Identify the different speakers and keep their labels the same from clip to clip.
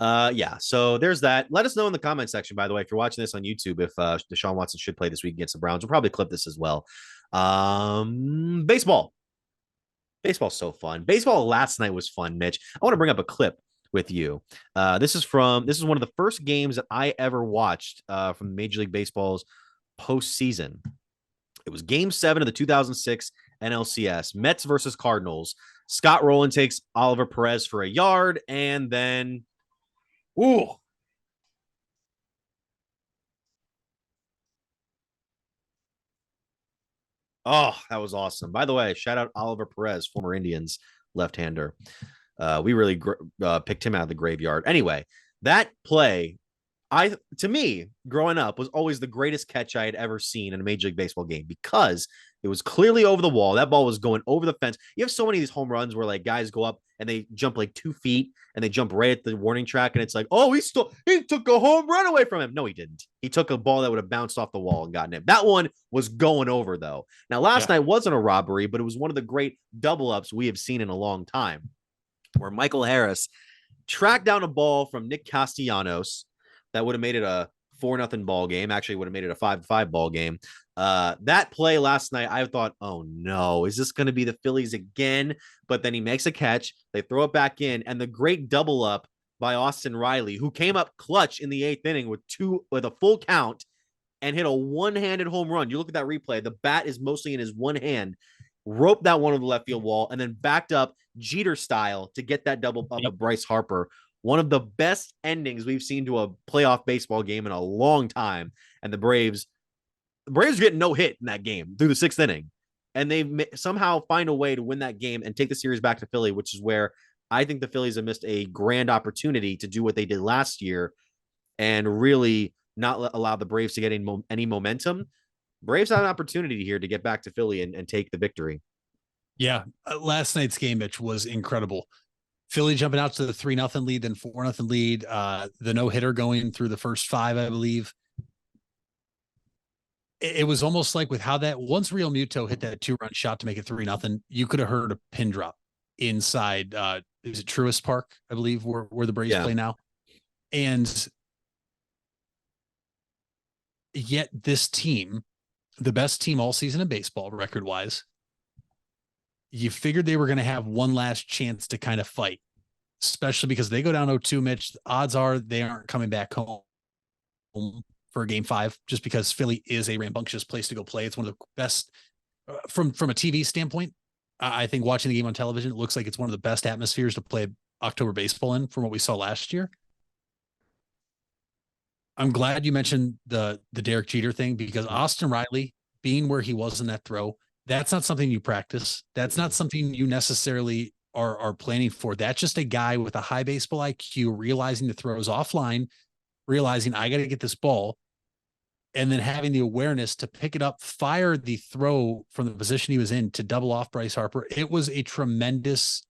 Speaker 1: Yeah. So there's that. Let us know in the comment section, by the way, if you're watching this on YouTube, if Deshaun Watson should play this week against the Browns. We'll probably clip this as well. Baseball. Baseball's so fun. Baseball last night was fun, Mitch. I want to bring up a clip with you. This is one of the first games that I ever watched from Major League Baseball's postseason. It was Game 7 of the 2006 NLCS, Mets versus Cardinals. Scott Rowland takes Oliver Perez for a yard, and then, ooh, oh, that was awesome. By the way, shout out Oliver Perez, former Indians left-hander. We really picked him out of the graveyard. Anyway, that play, to me, growing up, was always the greatest catch I had ever seen in a Major League Baseball game because it was clearly over the wall. That ball was going over the fence. You have so many of these home runs where like guys go up and they jump like 2 feet and they jump right at the warning track, and it's like, oh, he took a home run away from him. No, he didn't. He took a ball that would have bounced off the wall and gotten it. That one was going over though. Now, last night wasn't a robbery, but it was one of the great double ups we have seen in a long time, where Michael Harris tracked down a ball from Nick Castellanos that would have made it a 4-0 ball game. Actually, would have made it a 5-5 ball game. That play last night, I thought, oh no, is this going to be the Phillies again? But then he makes a catch, they throw it back in, and the great double up by Austin Riley, who came up clutch in the 8th inning with a full count and hit a one-handed home run. You look at that replay, the bat is mostly in his one hand, roped that one over the left field wall, and then backed up Jeter style to get that double up of Bryce Harper. One of the best endings we've seen to a playoff baseball game in a long time. And the Braves getting no hit in that game through the 6th inning. And they somehow find a way to win that game and take the series back to Philly, which is where I think the Phillies have missed a grand opportunity to do what they did last year and really not allow the Braves to get any momentum. Braves had an opportunity here to get back to Philly and take the victory.
Speaker 2: Yeah. Last night's game, Mitch, was incredible. Philly jumping out to the 3-0 lead, then 4-0 lead. The no-hitter going through the first 5, I believe. It was almost like with how that once Real Muto hit that 2-run shot to make it 3-0, you could have heard a pin drop inside. Is it Truist Park, I believe, where the Braves play now? And yet this team, the best team all season in baseball, record-wise, you figured they were going to have one last chance to kind of fight, especially because they go down 0-2, Mitch. The odds are they aren't coming back home for Game 5, just because Philly is a rambunctious place to go play. It's one of the best from a TV standpoint. I think watching the game on television, it looks like it's one of the best atmospheres to play October baseball in from what we saw last year. I'm glad you mentioned the Derek Jeter thing, because Austin Riley being where he was in that throw, that's not something you practice. That's not something you necessarily are planning for. That's just a guy with a high baseball IQ, realizing the throw is offline, realizing I got to get this ball, and then having the awareness to pick it up, fire the throw from the position he was in to double off Bryce Harper. It was a tremendous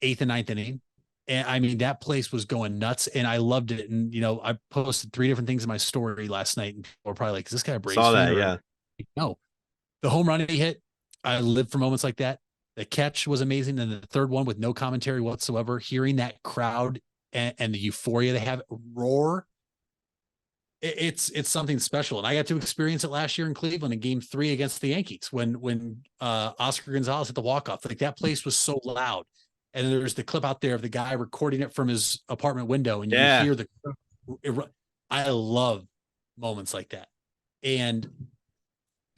Speaker 2: 8th and 9th inning. And I mean, that place was going nuts, and I loved it. And, you know, I posted 3 different things in my story last night, and people were probably like, is this guy a Braves
Speaker 1: Saw
Speaker 2: fan?
Speaker 1: that, yeah.
Speaker 2: No. The home run he hit, I live for moments like that. The catch was amazing. And the third one with no commentary whatsoever, hearing that crowd and the euphoria they have roar, it's something special. And I got to experience it last year in Cleveland in Game 3 against the Yankees when Oscar Gonzalez hit the walk-off. Like, that place was so loud. And then there's the clip out there of the guy recording it from his apartment window, and you hear I love moments like that. And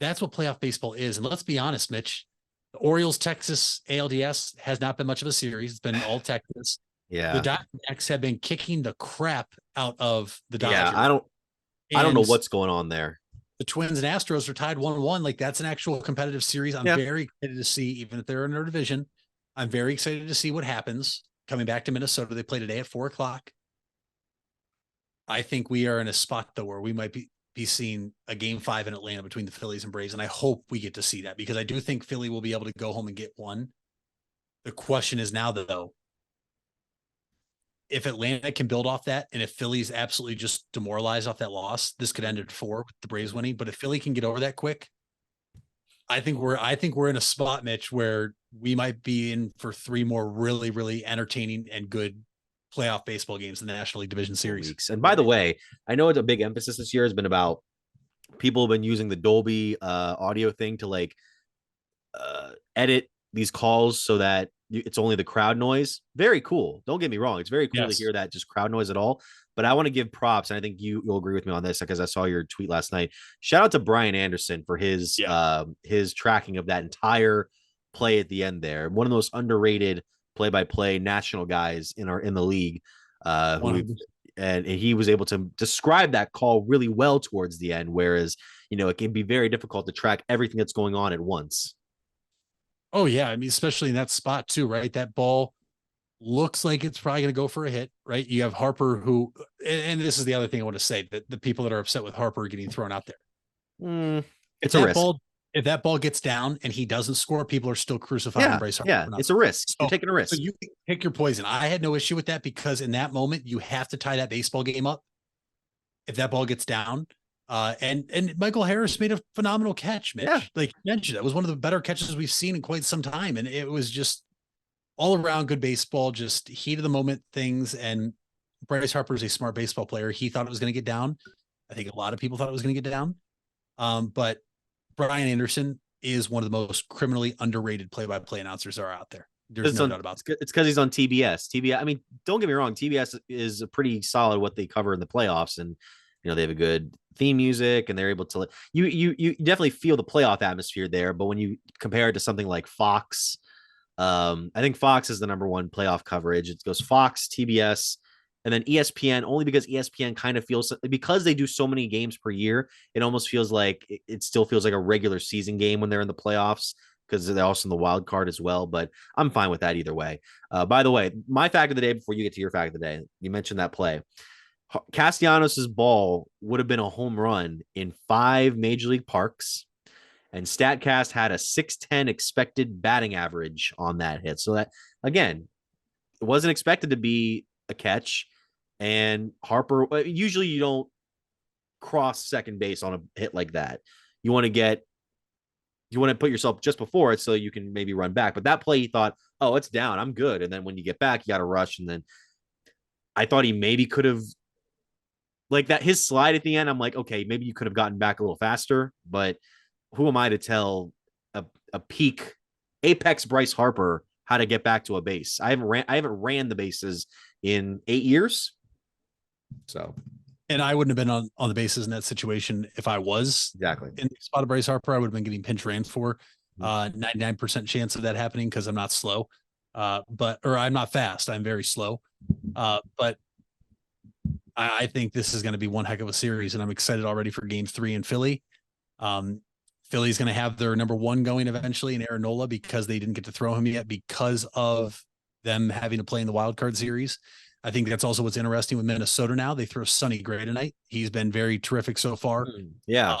Speaker 2: that's what playoff baseball is. And let's be honest, Mitch, the Orioles, Texas ALDS has not been much of a series. It's been all Texas.
Speaker 1: Yeah.
Speaker 2: The Diamondbacks have been kicking the crap out of the Dodgers.
Speaker 1: Yeah, I don't know what's going on there.
Speaker 2: The Twins and Astros are tied 1-1. Like, that's an actual competitive series. I'm very excited to see, even if they're in their division. I'm very excited to see what happens coming back to Minnesota. They play today at 4:00. I think we are in a spot, though, where we might be seeing a Game 5 in Atlanta between the Phillies and Braves. And I hope we get to see that, because I do think Philly will be able to go home and get one. The question is now, though, if Atlanta can build off that, and if Philly's absolutely just demoralized off that loss, this could end at 4 with the Braves winning. But if Philly can get over that quick, I think we're in a spot, Mitch, where we might be in for 3 more really, really entertaining and good playoff baseball games in the National League Division Series.
Speaker 1: Weeks. And by the way, I know it's a big emphasis this year has been about people have been using the Dolby audio thing to like edit these calls so that it's only the crowd noise. Very cool. Don't get me wrong. It's very cool to hear that just crowd noise at all. But I want to give props, and I think you'll agree with me on this because I saw your tweet last night. Shout out to Brian Anderson for his tracking of that entire play at the end there. One of the most underrated play-by-play national guys in the league. And he was able to describe that call really well towards the end, whereas it can be very difficult to track everything that's going on at once.
Speaker 2: Oh yeah, I mean, especially in that spot too, right? That ball looks like it's probably going to go for a hit, right? You have Harper who, and this is the other thing I want to say, that the people that are upset with Harper getting thrown out there.
Speaker 1: It's a risk.
Speaker 2: If that ball gets down and he doesn't score, people are still crucifying Bryce Harper.
Speaker 1: Yeah, it's a risk. You're taking a risk.
Speaker 2: So you pick your poison. I had no issue with that because in that moment, you have to tie that baseball game up if that ball gets down. And Michael Harris made a phenomenal catch, Mitch. Yeah. Like you mentioned, it was one of the better catches we've seen in quite some time. And it was just all around good baseball, just heat of the moment things. And Bryce Harper is a smart baseball player. He thought it was going to get down. I think a lot of people thought it was going to get down. But Brian Anderson is one of the most criminally underrated play-by-play announcers that are out there. There's no doubt about it.
Speaker 1: It's because he's on TBS. TBS. I mean, don't get me wrong. TBS is a pretty solid what they cover in the playoffs, and they have a good theme music, and they're able to. You definitely feel the playoff atmosphere there. But when you compare it to something like Fox, I think Fox is the number one playoff coverage. It goes Fox, TBS, and then ESPN, only because ESPN kind of feels, because they do so many games per year, it almost feels like it still feels like a regular season game when they're in the playoffs, because they're also in the wild card as well. But I'm fine with that either way. By the way, my fact of the day, before you get to your fact of the day, you mentioned that play. Castellanos' ball would have been a home run in 5 major league parks, and StatCast had a 610 expected batting average on that hit. So that, again, it wasn't expected to be a catch. And Harper, usually you don't cross second base on a hit like that. You want to put yourself just before it so you can maybe run back. But that play, he thought, oh, it's down, I'm good. And then when you get back, you got to rush. And then I thought he maybe could have, like that, his slide at the end, I'm like, okay, maybe you could have gotten back a little faster. But who am I to tell a peak apex Bryce Harper how to get back to a base? I haven't ran the bases in 8 years. So,
Speaker 2: and I wouldn't have been on the bases in that situation if I was
Speaker 1: exactly
Speaker 2: in the spot of Bryce Harper. I would have been getting pinch ran for. 99% chance of that happening because I'm not slow, or I'm not fast. I'm very slow. But I think this is going to be one heck of a series, and I'm excited already for Game 3 in Philly. Philly's going to have their number 1 going eventually in Aaron Nola because they didn't get to throw him yet because of them having to play in the wild card series. I think that's also what's interesting with Minnesota now. They throw Sonny Gray tonight. He's been very terrific so far.
Speaker 1: Yeah.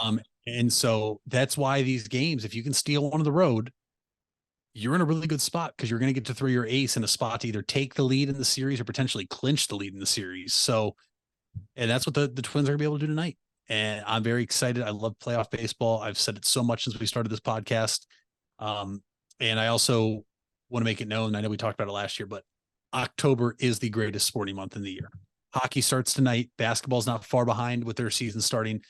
Speaker 2: And so that's why these games, if you can steal one on the road, you're in a really good spot because you're going to get to throw your ace in a spot to either take the lead in the series or potentially clinch the lead in the series. So, and that's what the Twins are going to be able to do tonight. And I'm very excited. I love playoff baseball. I've said it so much since we started this podcast. And I also want to make it known, I know we talked about it last year, but October is the greatest sporting month in the year. Hockey starts tonight. Basketball's not far behind with their season starting.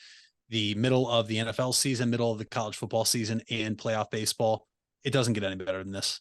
Speaker 2: The middle of the NFL season, middle of the college football season, and playoff baseball. It doesn't get any better than this.